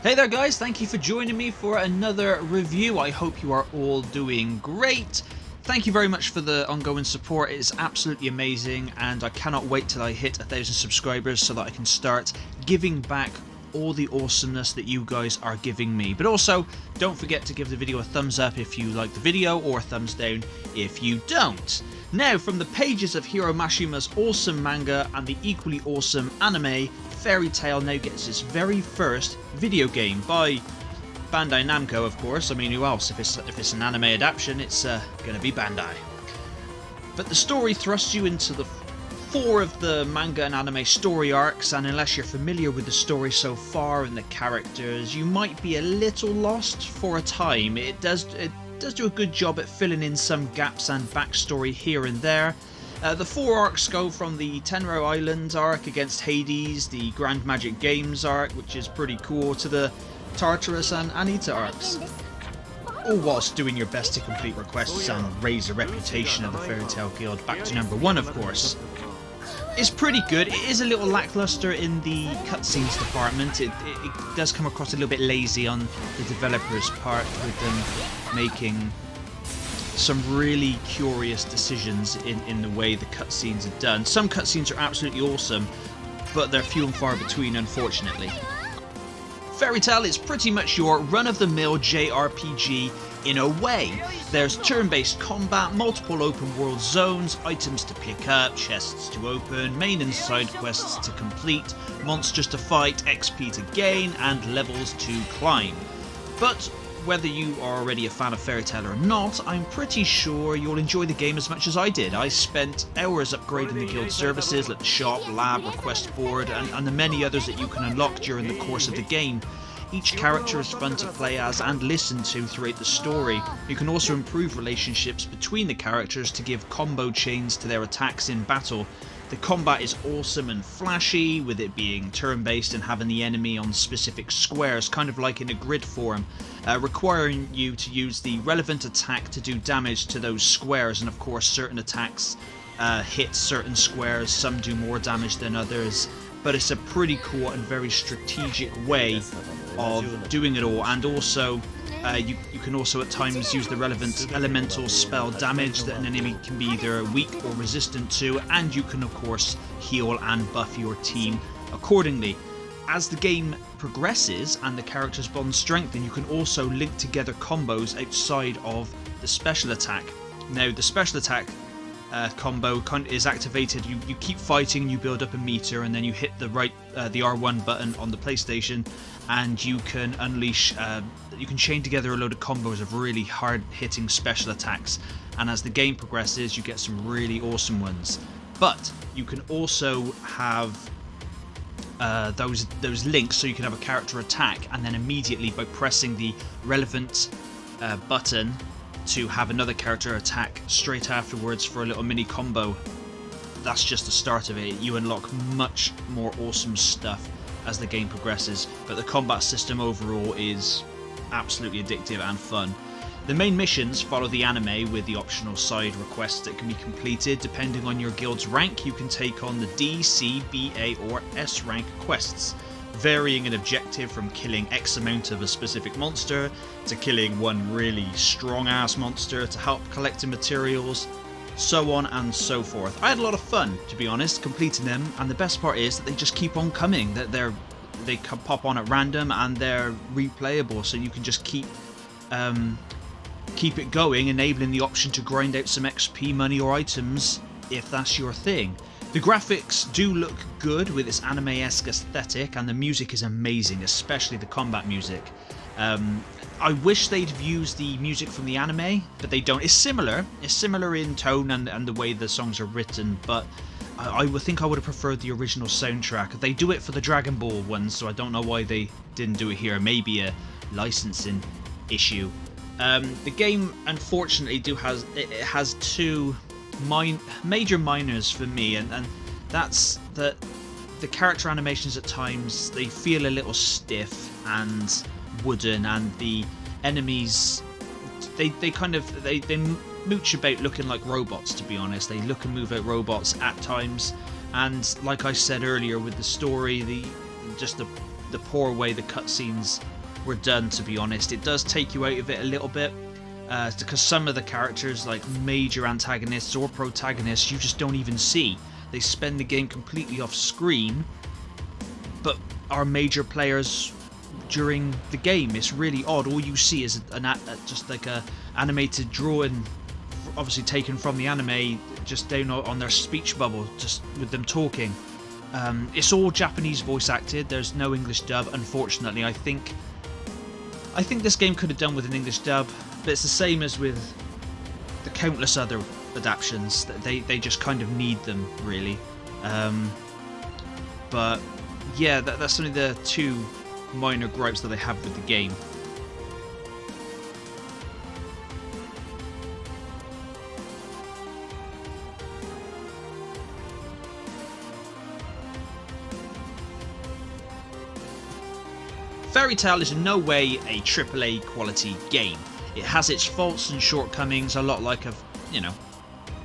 Hey there guys, thank you for joining me for another review. I hope you are all doing great. Thank you very much for the ongoing support. It is absolutely amazing and I cannot wait till I hit 1,000 subscribers so that I can start giving back all the awesomeness that you guys are giving me. But also, don't forget to give the video a thumbs up if you like the video or a thumbs down if you don't. Now, from the pages of Hiro Mashima's awesome manga and the equally awesome anime, Fairy Tail now gets its very first video game by Bandai Namco, of course. I mean, who else? If it's an anime adaptation, it's gonna be Bandai. But the story thrusts you into the 4 of the manga and anime story arcs, and unless you're familiar with the story so far and the characters, you might be a little lost for a time. It does do a good job at filling in some gaps and backstory here and there. The 4 arcs go from the Tenro Island arc against Hades, the Grand Magic Games arc, which is pretty cool, to the Tartarus and Anita arcs. All whilst doing your best to complete requests and raise the reputation of the Fairy Tail Guild back to #1, of course. It's pretty good. It is a little lackluster in the cutscenes department. It does come across a little bit lazy on the developers' part, with them making some really curious decisions in the way the cutscenes are done. Some cutscenes are absolutely awesome, but they're few and far between, unfortunately. Fairy Tail is pretty much your run-of-the-mill JRPG in a way. There's turn-based combat, multiple open-world zones, items to pick up, chests to open, main and side quests to complete, monsters to fight, XP to gain, and levels to climb. But whether you are already a fan of Fairy Tail or not, I'm pretty sure you'll enjoy the game as much as I did. I spent hours upgrading the guild services like the shop, lab, request board, and the many others that you can unlock during the course of the game. Each character is fun to play as and listen to throughout the story. You can also improve relationships between the characters to give combo chains to their attacks in battle. The combat is awesome and flashy, with it being turn-based and having the enemy on specific squares, kind of like in a grid form, requiring you to use the relevant attack to do damage to those squares, and of course certain attacks hit certain squares, some do more damage than others, but it's a pretty cool and very strategic way of doing it all. And also you can also at times use the relevant elemental spell damage that an enemy can be either weak or resistant to, and you can of course heal and buff your team accordingly. As the game progresses and the characters' bonds strengthen, you can also link together combos outside of the special attack. Now, the special attack combo is activated. You keep fighting, you build up a meter, and then you hit the R1 button on the PlayStation, and you can unleash. You can chain together a load of combos of really hard-hitting special attacks. And as the game progresses, you get some really awesome ones. But you can also have those links, so you can have a character attack, and then immediately by pressing the relevant button to have another character attack straight afterwards for a little mini combo. That's just the start of it. You unlock much more awesome stuff as the game progresses, but the combat system overall is absolutely addictive and fun. The main missions follow the anime, with the optional side requests that can be completed. Depending on your guild's rank, you can take on the D, C, B, A or S rank quests, varying in objective from killing X amount of a specific monster, to killing one really strong ass monster, to help collecting materials, so on and so forth. I had a lot of fun, to be honest, completing them, and the best part is that they just keep on coming. That they pop on at random and they're replayable, so you can just keep it going, enabling the option to grind out some XP, money or items if that's your thing. The graphics do look good with its anime-esque aesthetic, and the music is amazing, especially the combat music. I wish they'd have used the music from the anime, but they don't. It's similar in tone and the way the songs are written, but I would think I would have preferred the original soundtrack. They do it for the Dragon Ball ones, so I don't know why they didn't do it here. Maybe a licensing issue. The game, unfortunately, has 2 major minors for me, and that's that the character animations at times, they feel a little stiff and wooden, and the enemies, they mooch about looking like robots, to be honest. They look and move like robots at times, and like I said earlier with the story, the poor way the cutscenes were done, to be honest. It does take you out of it a little bit, because some of the characters, like major antagonists or protagonists, you just don't even see. They spend the game completely off screen, but are major players during the game. It's really odd. All you see is just like a animated drawing, obviously taken from the anime, just down on their speech bubble, just with them talking. It's all Japanese voice acted. There's no English dub, unfortunately. I think this game could have done with an English dub, but it's the same as with the countless other adaptations. They just kind of need them, really. But yeah, that's only the two minor gripes that I have with the game. Fairy Tail is in no way a AAA quality game. It has its faults and shortcomings, a lot like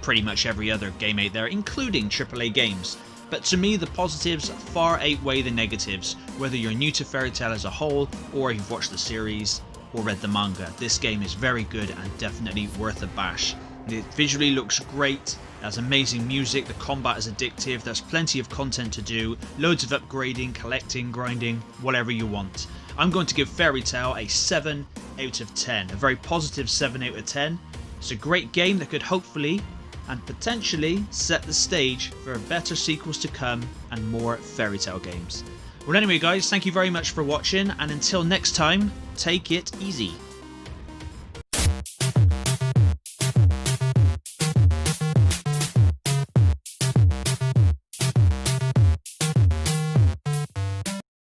pretty much every other game out there, including AAA games. But to me, the positives far outweigh the negatives, whether you're new to Fairy Tail as a whole, or you've watched the series, or read the manga. This game is very good and definitely worth a bash. It visually looks great, it has amazing music, the combat is addictive, there's plenty of content to do, loads of upgrading, collecting, grinding, whatever you want. I'm going to give Fairy Tail a 7 out of 10, a very positive 7 out of 10. It's a great game that could hopefully and potentially set the stage for better sequels to come and more Fairy Tail games. Well, anyway guys, thank you very much for watching, and until next time, take it easy.